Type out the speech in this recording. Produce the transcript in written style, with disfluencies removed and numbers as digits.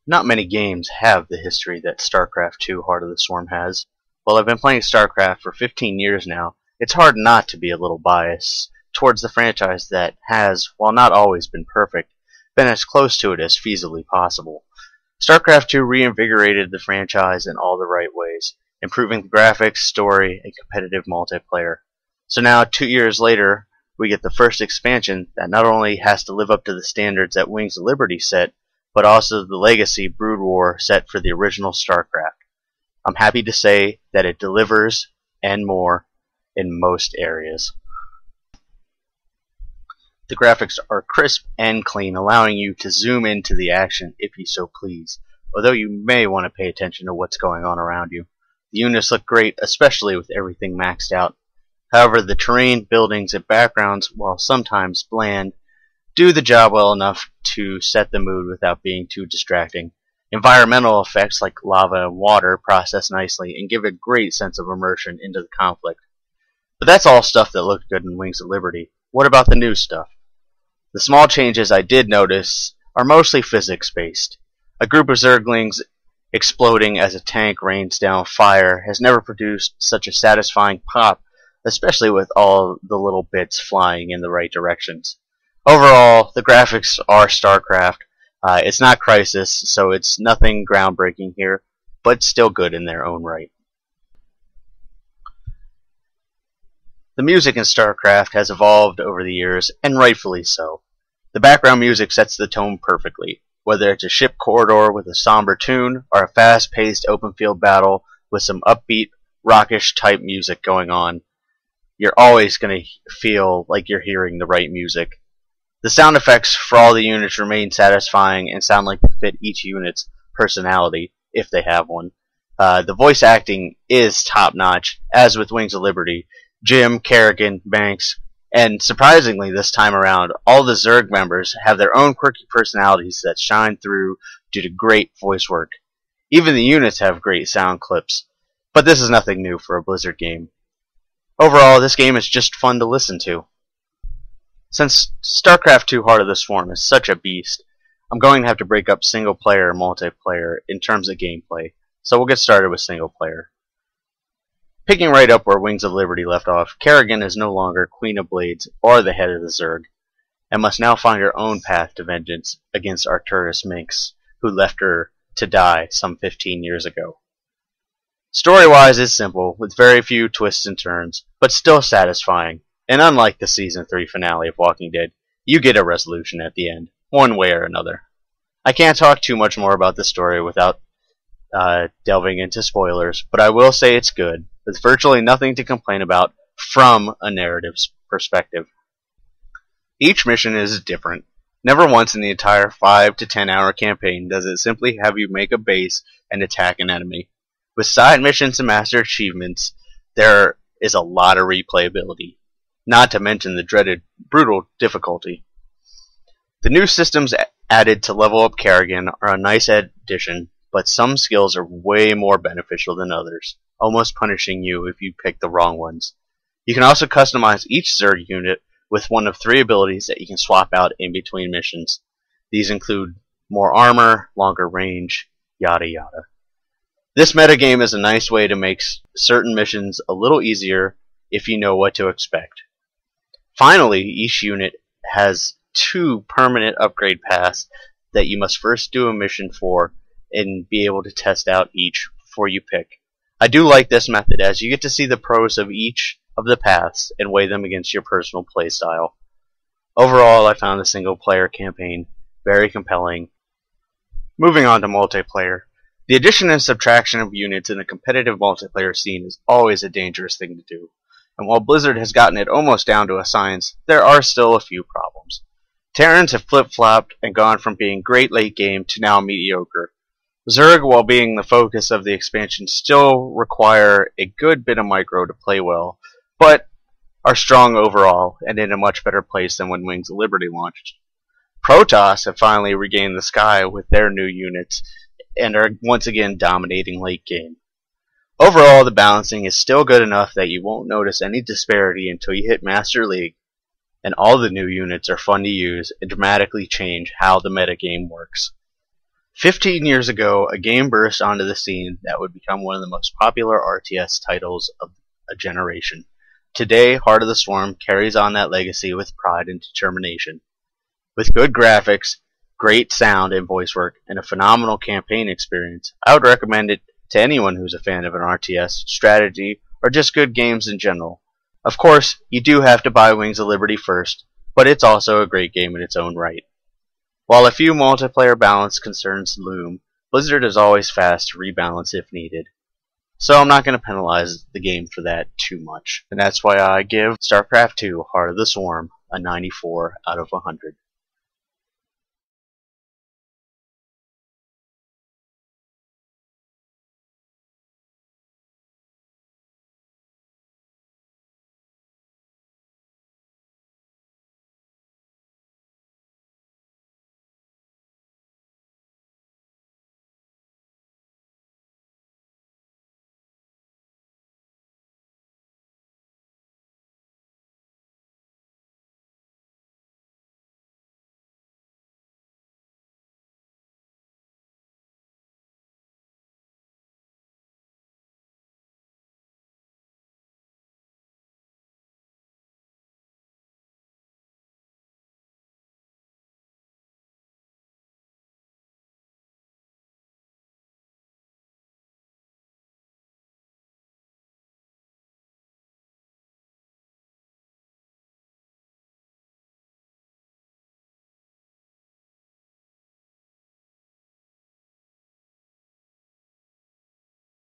Not many games have the history that Starcraft II Heart of the Swarm has. While I've been playing Starcraft for 15 years now, it's hard not to be a little biased towards the franchise that has, while not always been perfect, been as close to it as feasibly possible. Starcraft II reinvigorated the franchise in all the right ways, improving the graphics, story, and competitive multiplayer. So now, 2 years later, we get the first expansion that not only has to live up to the standards that Wings of Liberty set, but also the legacy Brood War set for the original StarCraft. I'm happy to say that it delivers, and more, in most areas. The graphics are crisp and clean, allowing you to zoom into the action if you so please, although you may want to pay attention to what's going on around you. The units look great, especially with everything maxed out. However, the terrain, buildings, and backgrounds, while sometimes bland, do the job well enough to set the mood without being too distracting. Environmental effects like lava and water process nicely and give a great sense of immersion into the conflict. But that's all stuff that looked good in Wings of Liberty. What about the new stuff? The small changes I did notice are mostly physics-based. A group of Zerglings exploding as a tank rains down fire has never produced such a satisfying pop, especially with all the little bits flying in the right directions. Overall, the graphics are StarCraft. It's not Crisis, so it's nothing groundbreaking here, but still good in their own right. The music in StarCraft has evolved over the years, and rightfully so. The background music sets the tone perfectly, whether it's a ship corridor with a somber tune, or a fast-paced open-field battle with some upbeat, rockish-type music going on. You're always going to feel like you're hearing the right music. The sound effects for all the units remain satisfying and sound like they fit each unit's personality, if they have one. The voice acting is top-notch, as with Wings of Liberty. Jim, Kerrigan, Banks, and surprisingly this time around, all the Zerg members have their own quirky personalities that shine through due to great voice work. Even the units have great sound clips, but this is nothing new for a Blizzard game. Overall, this game is just fun to listen to. Since Starcraft II Heart of the Swarm is such a beast, I'm going to have to break up single player and multiplayer in terms of gameplay, so we'll get started with single player. Picking right up where Wings of Liberty left off, Kerrigan is no longer Queen of Blades or the head of the Zerg, and must now find her own path to vengeance against Arcturus Minx, who left her to die some 15 years ago. Story-wise, it's simple, with very few twists and turns, but still satisfying, and unlike the Season 3 finale of Walking Dead, you get a resolution at the end, one way or another. I can't talk too much more about the story without delving into spoilers, but I will say it's good, with virtually nothing to complain about from a narrative perspective. Each mission is different. Never once in the entire 5 to 10 hour campaign does it simply have you make a base and attack an enemy. With side missions and master achievements, there is a lot of replayability, not to mention the dreaded brutal difficulty. The new systems added to level up Kerrigan are a nice addition, but some skills are way more beneficial than others, almost punishing you if you pick the wrong ones. You can also customize each Zerg unit with one of 3 abilities that you can swap out in between missions. These include more armor, longer range, yada yada. This metagame is a nice way to make certain missions a little easier if you know what to expect. Finally, each unit has 2 permanent upgrade paths that you must first do a mission for and be able to test out each before you pick. I do like this method as you get to see the pros of each of the paths and weigh them against your personal playstyle. Overall, I found the single player campaign very compelling. Moving on to multiplayer. The addition and subtraction of units in a competitive multiplayer scene is always a dangerous thing to do, and while Blizzard has gotten it almost down to a science, there are still a few problems. Terrans have flip-flopped and gone from being great late game to now mediocre. Zerg, while being the focus of the expansion, still require a good bit of micro to play well, but are strong overall and in a much better place than when Wings of Liberty launched. Protoss have finally regained the sky with their new units and are once again dominating late game. Overall, the balancing is still good enough that you won't notice any disparity until you hit Master League, and all the new units are fun to use and dramatically change how the metagame works. 15 years ago, a game burst onto the scene that would become one of the most popular RTS titles of a generation. Today, Heart of the Swarm carries on that legacy with pride and determination. With good graphics, great sound and voice work, and a phenomenal campaign experience, I would recommend it to anyone who's a fan of an RTS, strategy, or just good games in general. Of course, you do have to buy Wings of Liberty first, but it's also a great game in its own right. While a few multiplayer balance concerns loom, Blizzard is always fast to rebalance if needed. So I'm not going to penalize the game for that too much. And that's why I give Starcraft II Heart of the Swarm a 94 out of 100.